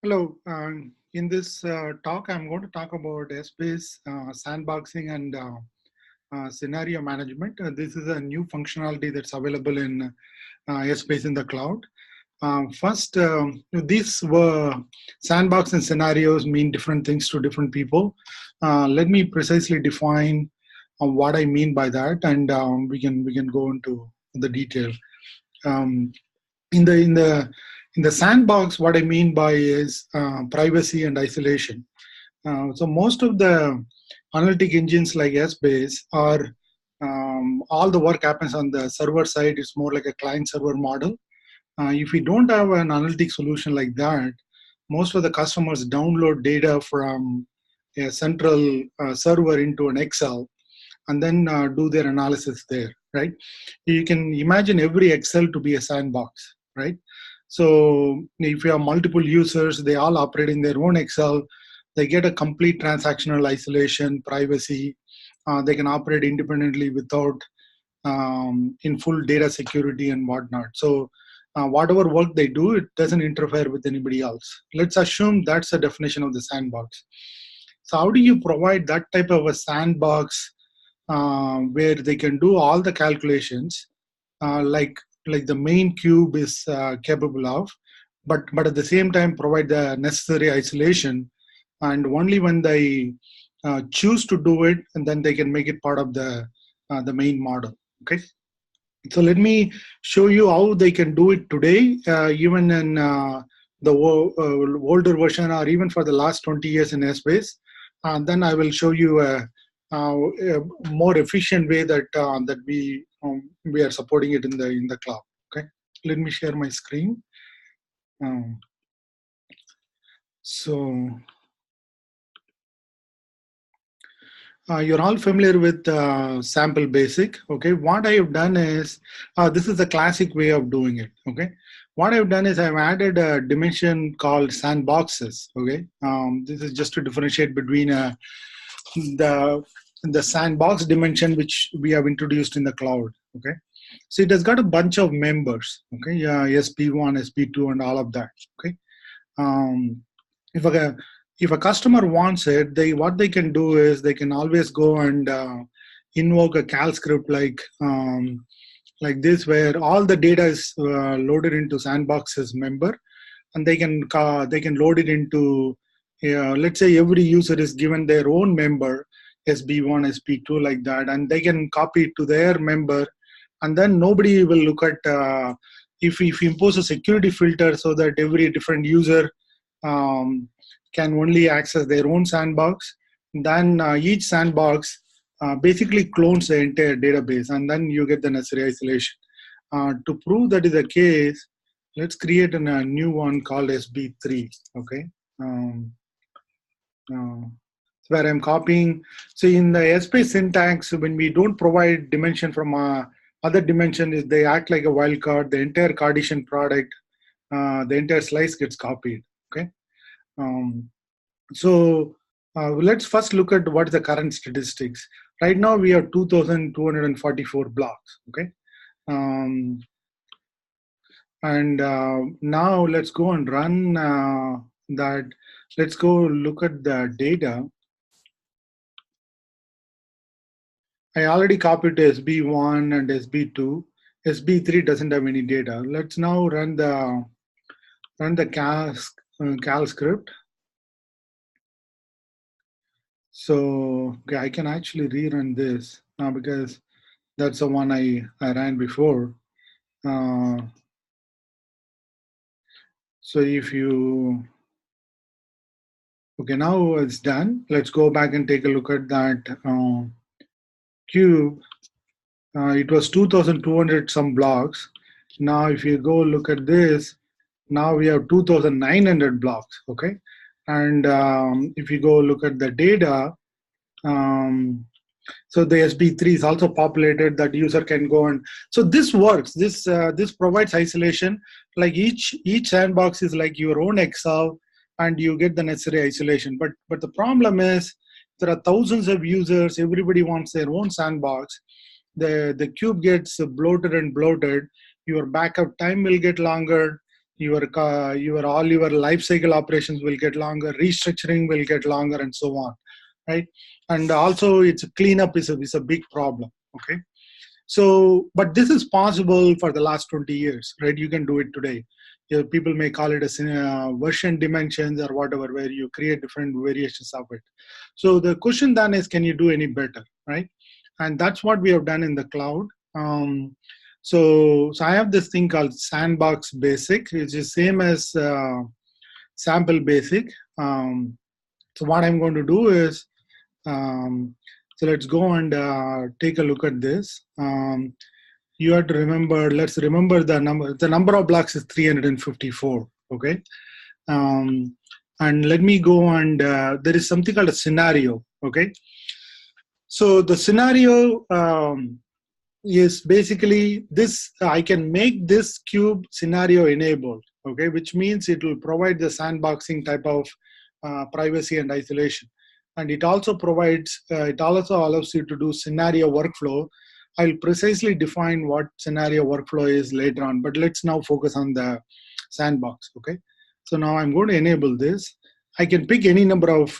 Hello. In this talk, I'm going to talk about Essbase, sandboxing, and scenario management. This is a new functionality that's available in Essbase in the cloud. First, these were sandbox and scenarios mean different things to different people. Let me precisely define what I mean by that, and we can go into the detail. Um, in the in the in the sandbox, what I mean by is privacy and isolation. So most of the analytic engines like Essbase are all the work happens on the server side. It's more like a client server model. If we don't have an analytic solution like that, most of the customers download data from a central server into an Excel and then do their analysis there, right? You can imagine every Excel to be a sandbox, right? So if you have multiple users, they all operate in their own Excel, they get a complete transactional isolation, privacy. They can operate independently without in full data security and whatnot. So whatever work they do, it doesn't interfere with anybody else. Let's assume that's the definition of the sandbox. So how do you provide that type of a sandbox where they can do all the calculations like the main cube is capable of, but at the same time provide the necessary isolation, and only when they choose to do it, and then they can make it part of the main model. Okay, so let me show you how they can do it today, even in the older version, or even for the last 20 years in Essbase. And then I will show you a more efficient way that we are supporting it in the cloud. Okay, let me share my screen. Um, so you're all familiar with sample basic. Okay, what I have done is this is the classic way of doing it. Okay, what I've done is I've added a dimension called sandboxes. Okay, this is just to differentiate between the sandbox dimension which we have introduced in the cloud. Okay, so it has got a bunch of members. Okay, yeah, SP1, SP2, and all of that. Okay, um, if a customer wants it, what they can do is they can always go and invoke a cal script like this, where all the data is loaded into sandbox's member, and they can load it into, let's say every user is given their own member, SB1, SB2, like that, and they can copy it to their member, and then nobody will look at if we impose a security filter so that every different user um, can only access their own sandbox, then each sandbox basically clones the entire database, and then you get the necessary isolation. To prove that is the case, let's create a new one called SB3. Okay, uh, where I'm copying. So in the Essbase syntax, when we don't provide dimension from other dimension, is they act like a wildcard. The entire Cartesian product, the entire slice gets copied. Okay. Um, so let's first look at what is the current statistics. Right now we have 2,244 blocks. Okay, and now let's go and run that. Let's go look at the data. I already copied to SB1 and SB2. SB3 doesn't have any data. Let's now run the cal script. So okay, I can actually rerun this because that's the one I ran before. So if you, okay, now it's done. Let's go back and take a look at that cube. It was 2,200 some blocks. Now if you go look at this, now we have 2,900 blocks. Okay, and if you go look at the data, so the SB3 is also populated, that user can go, and so this works. This provides isolation. Like each sandbox is like your own Excel, and you get the necessary isolation. But the problem is there are thousands of users. Everybody wants their own sandbox. The cube gets bloated and bloated. Your backup time will get longer. all your life cycle operations will get longer, restructuring will get longer, and so on, right? And also, it's cleanup is a big problem. Okay, so but this is possible for the last 20 years, right? You can do it today. People may call it a version dimensions or whatever, where you create different variations of it. So the question then is, can you do any better, right? And that's what we have done in the cloud. So I have this thing called Sandbox Basic, which is same as Sample Basic. So what I'm going to do is, so let's go and take a look at this. You have to remember, let's remember the number of blocks is 354, okay? And let me go and, there is something called a scenario, okay? So the scenario is basically this, I can make this cube scenario enabled, okay? Which means it will provide the sandboxing type of privacy and isolation. And it also provides, it also allows you to do scenario workflow. I'll precisely define what scenario workflow is later on, but let's now focus on the sandbox, okay? So now I'm going to enable this. I can pick any number of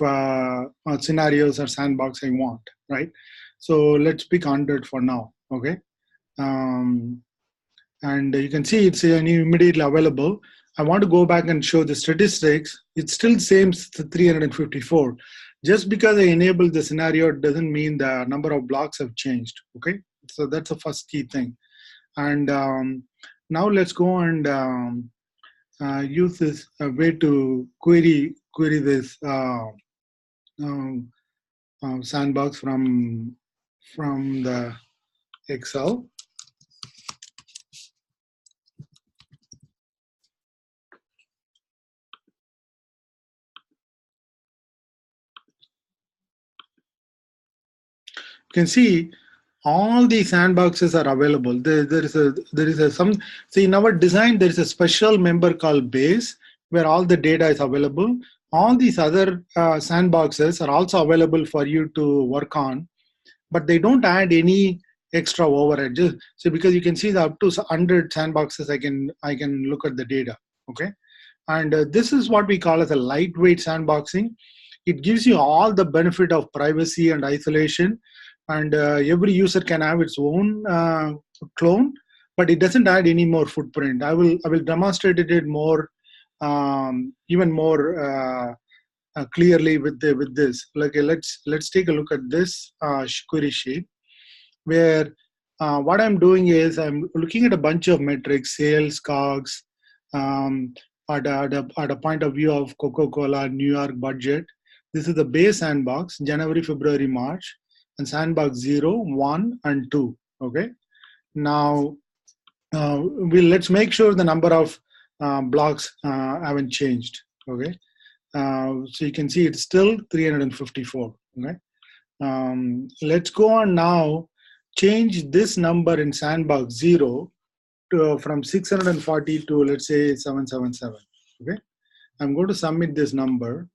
scenarios or sandbox I want, right? So let's pick 100 for now, okay? And you can see it's immediately available. I want to go back and show the statistics. It's still same 354. Just because I enabled the scenario doesn't mean the number of blocks have changed, okay? So that's the first key thing. And now let's go and use this way to query this sandbox from the Excel. You can see all these sandboxes are available. There is see, in our design there is a special member called base where all the data is available. All these other sandboxes are also available for you to work on, but they don't add any extra overhead. So because you can see that up to 100 sandboxes, I can look at the data, okay? And this is what we call as a lightweight sandboxing. It gives you all the benefit of privacy and isolation, and every user can have its own clone, but it doesn't add any more footprint. I will demonstrate it more, even more clearly with this. Like let's take a look at this query sheet, where what I'm doing is I'm looking at a bunch of metrics, sales, COGS, at a point of view of Coca-Cola, New York budget. This is the base sandbox, January, February, March, and sandbox 0, 1, and 2. Okay. Now, let's make sure the number of blocks haven't changed. Okay. So you can see it's still 354. Okay. Let's go on now. Change this number in sandbox 0 to, from 640 to, let's say, 777. Okay. I'm going to submit this number.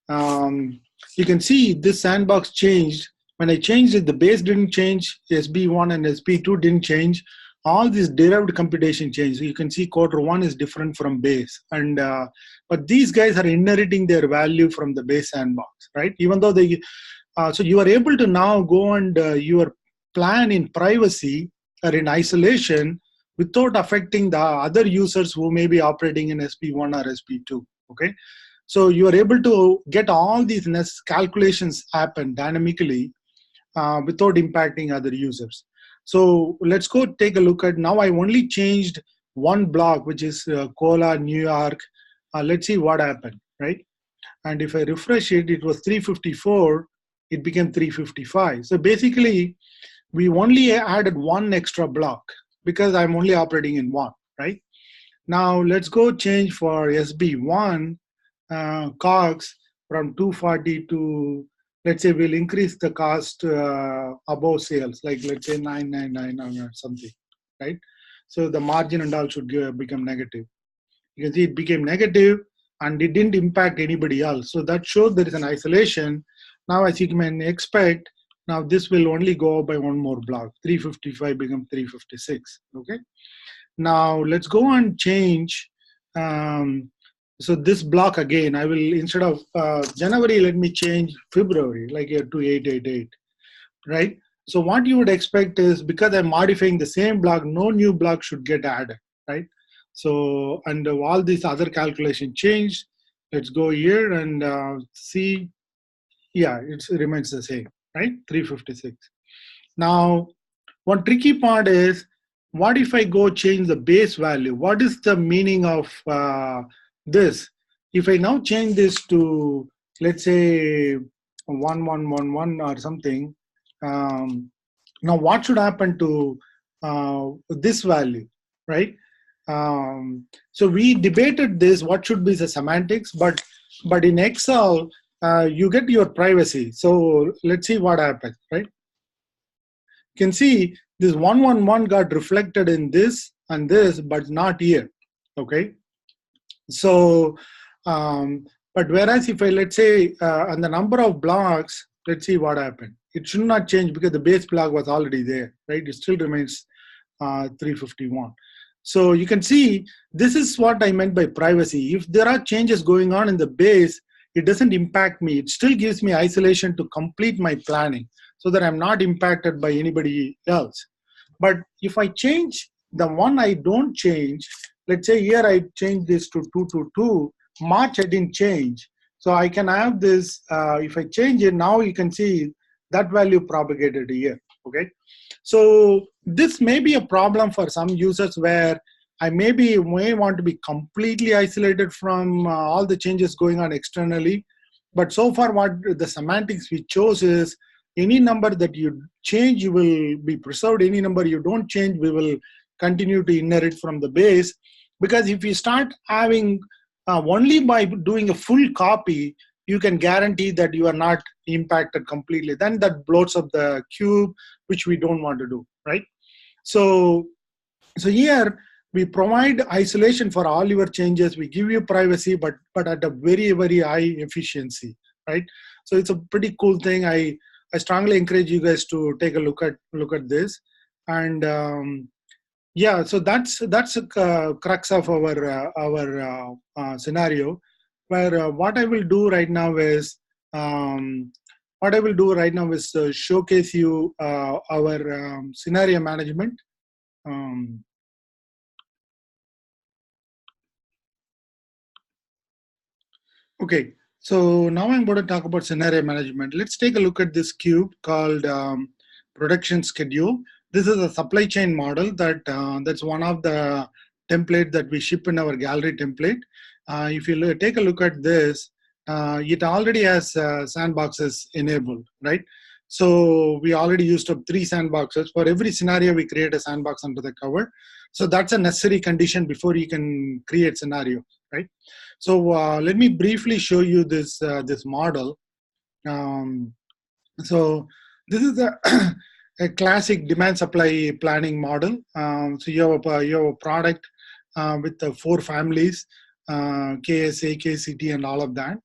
You can see this sandbox changed. When I changed it, the base didn't change, SB1 and SB2 didn't change. All these derived computation changed. So you can see quarter 1 is different from base. And but these guys are inheriting their value from the base sandbox, right? Even though they, so you are able to now go and your plan in privacy or in isolation without affecting the other users who may be operating in SB1 or SB2, okay? So you are able to get all these calculations happen dynamically without impacting other users. So let's go take a look at, now I only changed one block, which is Cola, New York. Let's see what happened, right? And if I refresh it, it was 354, it became 355. So basically, we only added one extra block because I'm only operating in one, right? Now let's go change for SB1, COGS from 240 to, let's say we'll increase the cost above sales, like let's say 999 or something, right? So the margin and all should become negative. You can see it became negative and it didn't impact anybody else. So that shows there is an isolation. Now as you can expect, now this will only go by one more block, 355 become 356, okay? Now let's go and change So this block again, I will, instead of January, let me change February, like to 888, right? So what you would expect is, because I'm modifying the same block, no new block should get added, right? So, and all these other calculation changed. Let's go here and see. Yeah, it remains the same, right? 356. Now, one tricky part is, what if I go change the base value? What is the meaning of this? If I now change this to, let's say, 1111 or something, now what should happen to this value, right? So we debated this, what should be the semantics, but in Excel, you get your privacy. So let's see what happens, right? You can see this 111 got reflected in this and this, but not here. Okay. So, but whereas if I, let's say, on the number of blocks, let's see what happened. It should not change because the base block was already there, right? It still remains 351. So you can see, this is what I meant by privacy. If there are changes going on in the base, it doesn't impact me. It still gives me isolation to complete my planning, so that I'm not impacted by anybody else. But if I change the one I don't change, let's say here I change this to 222, March I didn't change. So I can have this, if I change it, now you can see that value propagated here, okay? So this may be a problem for some users, where I may want to be completely isolated from all the changes going on externally. But so far, what the semantics we chose is, any number that you change, you will be preserved. Any number you don't change, we will continue to inherit from the base. Because if you start having only by doing a full copy, you can guarantee that you are not impacted completely. Then that bloats up the cube, which we don't want to do, right? So here we provide isolation for all your changes. We give you privacy, but at a very, very high efficiency, right? So it's a pretty cool thing. I strongly encourage you guys to take a look at this. And yeah, so that's a crux of our scenario, where what I will do right now is showcase you our scenario management. Okay, so now I'm going to talk about scenario management. Let's take a look at this cube called production schedule. This is a supply chain model that's one of the template that we ship in our gallery template. If you take a look at this, it already has sandboxes enabled, right? So we already used up 3 sandboxes. For every scenario, we create a sandbox under the cover. So that's a necessary condition before you can create scenario, right? So let me briefly show you this model. So this is a classic demand supply planning model. So you have a product with 4 families, KSA, KCT, and all of that,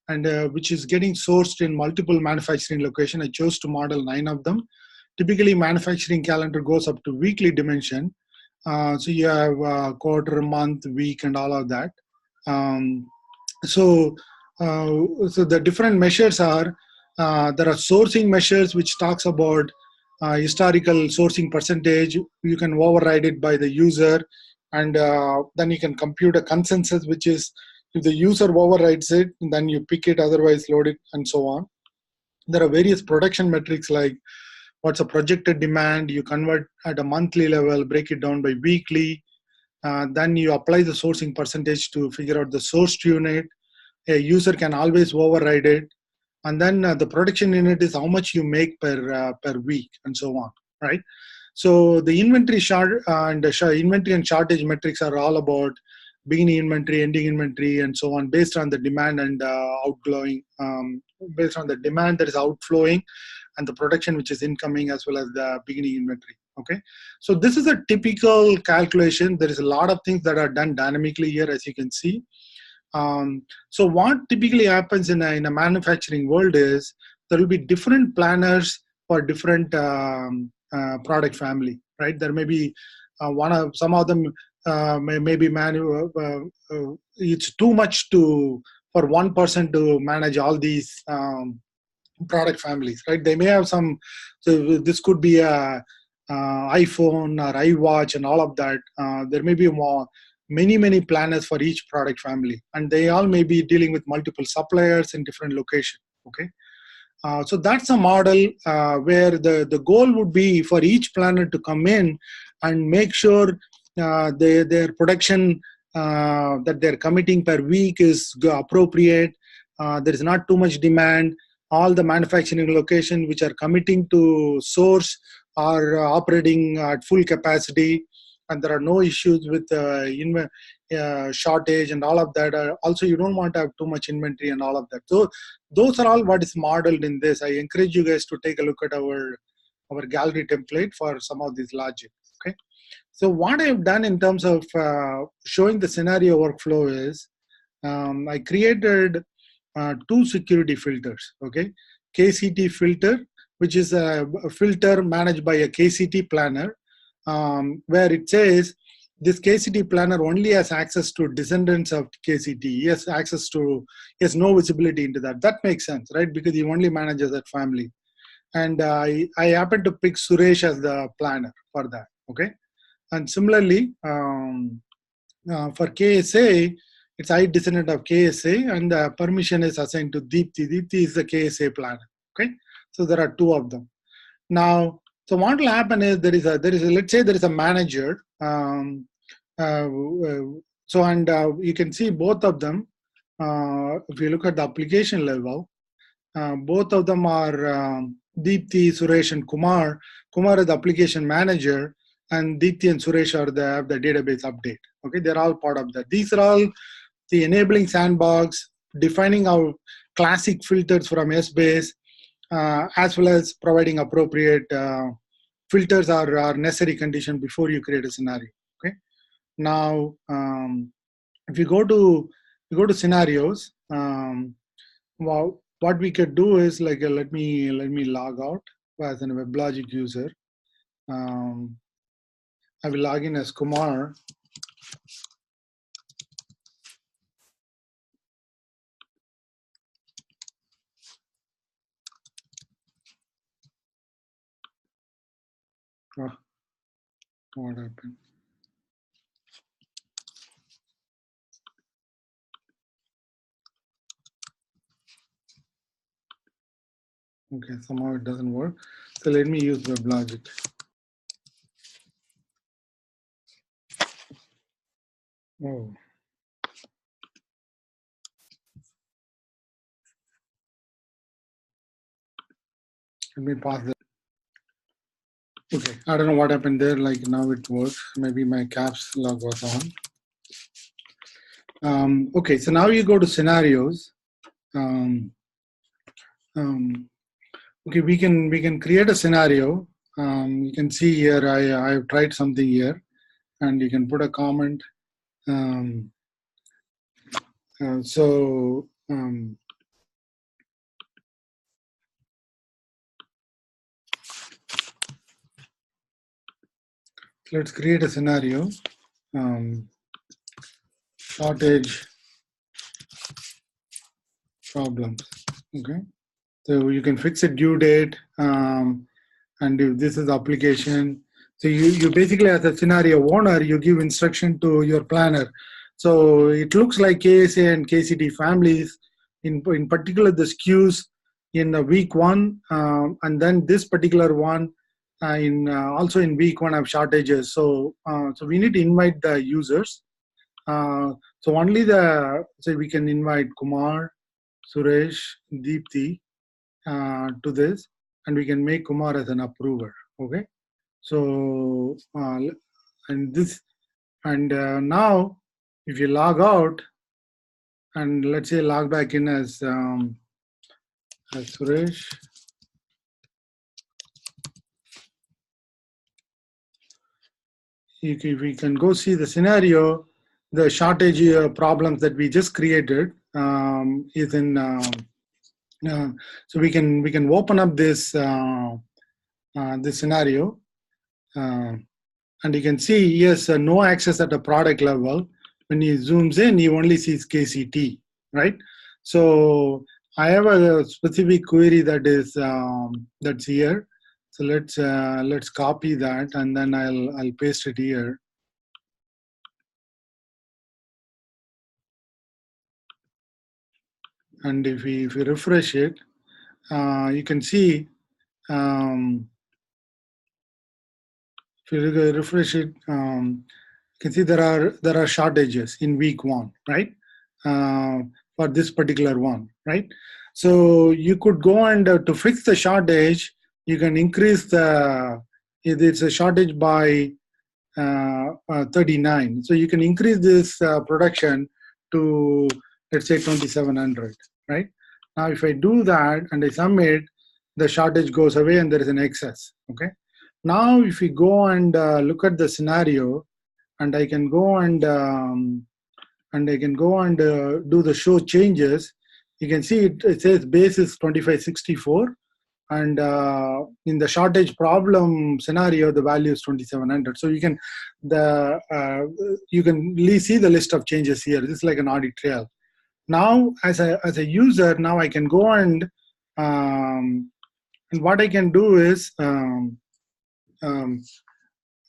and which is getting sourced in multiple manufacturing locations. I chose to model 9 of them. Typically, manufacturing calendar goes up to weekly dimension. So you have quarter, month, week, and all of that. So the different measures are, there are sourcing measures, which talks about historical sourcing percentage. You can override it by the user, and then you can compute a consensus, which is, if the user overrides it, then you pick it, otherwise load it, and so on. There are various production metrics, like what's a projected demand. You convert at a monthly level, break it down by weekly. Then you apply the sourcing percentage to figure out the sourced unit. A user can always override it. And then the production unit is how much you make per week, and so on, right? So the inventory inventory and shortage metrics are all about beginning inventory, ending inventory, and so on, based on the demand and outgoing, based on the demand that is outflowing, and the production which is incoming, as well as the beginning inventory. Okay, so this is a typical calculation. There is a lot of things that are done dynamically here, as you can see. So what typically happens in a manufacturing world is, there will be different planners for different product family, right? There may be some of them maybe it's too much for one person to manage all these product families, right? They may have some, so this could be a iPhone or iWatch and all of that. There may be many planners for each product family, and they all may be dealing with multiple suppliers in different locations. Okay, so that's a model where the goal would be for each planner to come in and make sure their production that they're committing per week is appropriate. There is not too much demand. All the manufacturing locations which are committing to source are operating at full capacity, and there are no issues with shortage and all of that. Also, you don't want to have too much inventory and all of that. So those are all what is modeled in this. I encourage you guys to take a look at our gallery template for some of these logic. Okay. So what I've done in terms of showing the scenario workflow is I created 2 security filters. Okay, KCT filter, which is a filter managed by a KCT planner, where it says this KCT planner only has access to descendants of KCT. He has he has no visibility into that. That makes sense, right? Because he only manages that family. And I happen to pick Suresh as the planner for that. Okay. And similarly, for KSA, it's I descendant of KSA, and the permission is assigned to Deepthi. Deepthi is the KSA planner. Okay. So there are 2 of them. Now, so what will happen is let's say there is a manager. You can see both of them. If you look at the application level, both of them are Deepthi, Suresh, and Kumar. Kumar is the application manager, and Deepthi and Suresh are the database update. Okay, they're all part of that. These are all the enabling sandbox, defining our classic filters from Essbase, as well as providing appropriate filters are necessary condition before you create a scenario. Okay. Now, if you go to scenarios, what we could do is like let me log out as a WebLogic user. I will log in as Kumar. Oh, what happened? Okay, somehow it doesn't work. So let me use WebLogic. Oh. Let me pause that. Okay, I don't know what happened there. Like now it works. Maybe my caps lock was on. Okay, so now you go to scenarios. Okay, we can create a scenario. You can see here I've tried something here, and you can put a comment. Let's create a scenario. Shortage problems. Okay, so you can fix a due date, and if this is application. So you basically, as a scenario owner, you give instruction to your planner. So it looks like KSA and KCT families, in particular the SKUs in week 1, and then this particular one also in week 1 have shortages. So we need to invite the users. So we can invite Kumar, Suresh, Deepthi to this, and we can make Kumar as an approver. Okay. So now if you log out and let's say log back in as Suresh, we can go see the scenario. The shortage problems that we just created is in. So we can open up this this scenario. And you can see, yes, no access at a product level. When he zooms in, he only sees KCT, right? So I have a specific query that is that's here. So let's copy that, and then I'll paste it here. And if we refresh it, you can see, if you refresh it, you can see there are shortages in week 1, right? For this particular one, right? So you could go and to fix the shortage, you can increase the, if it's a shortage by 39. So you can increase this production to, let's say, 2700, right? Now, if I do that and I submit, the shortage goes away and there is an excess, okay? Now, if we go and look at the scenario, and I can go and do the show changes, you can see it says base is 2564, and in the shortage problem scenario, the value is 2700. So you can see the list of changes here. This is like an audit trail. Now, as a user, now I can go and what I can do is,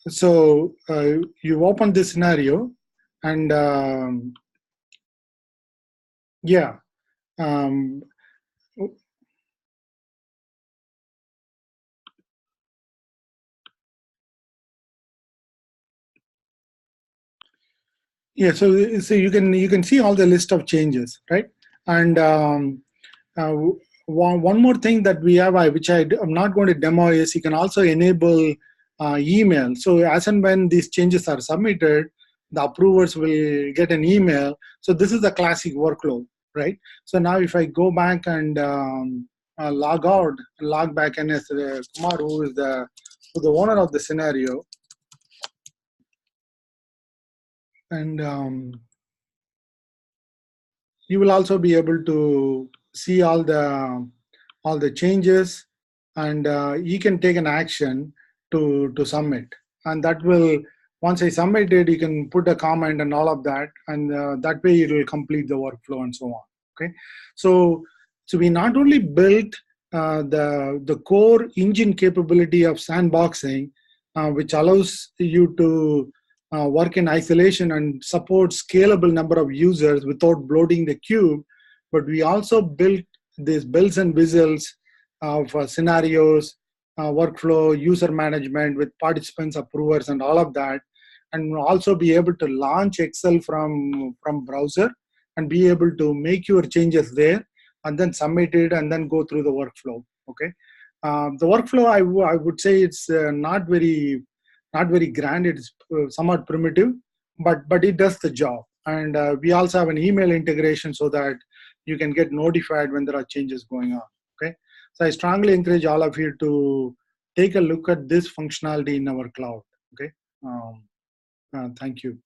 so you open this scenario, and yeah. Um, yeah, so you can see all the list of changes, right? And uh, one more thing that we have, which I'm not going to demo, is you can also enable email. So as and when these changes are submitted, the approvers will get an email. So this is the classic workflow, right? So now if I go back and log out, log back in as Kumar, who is the owner of the scenario, and you will also be able to see all the changes, and you can take an action to submit, and that will, once I submit it, you can put a comment and all of that, and that way it will complete the workflow and so on. Okay, so we not only built the core engine capability of sandboxing, which allows you to work in isolation and support scalable number of users without bloating the cube, but we also built these bells and whistles of scenarios, workflow, user management with participants, approvers, and all of that, and we'll also be able to launch Excel from browser and be able to make your changes there and then submit it and then go through the workflow. Okay, the workflow I would say it's not very grand. It's somewhat primitive, but it does the job. And we also have an email integration so that you can get notified when there are changes going on. Okay, so I strongly encourage all of you to take a look at this functionality in our cloud. Okay, thank you.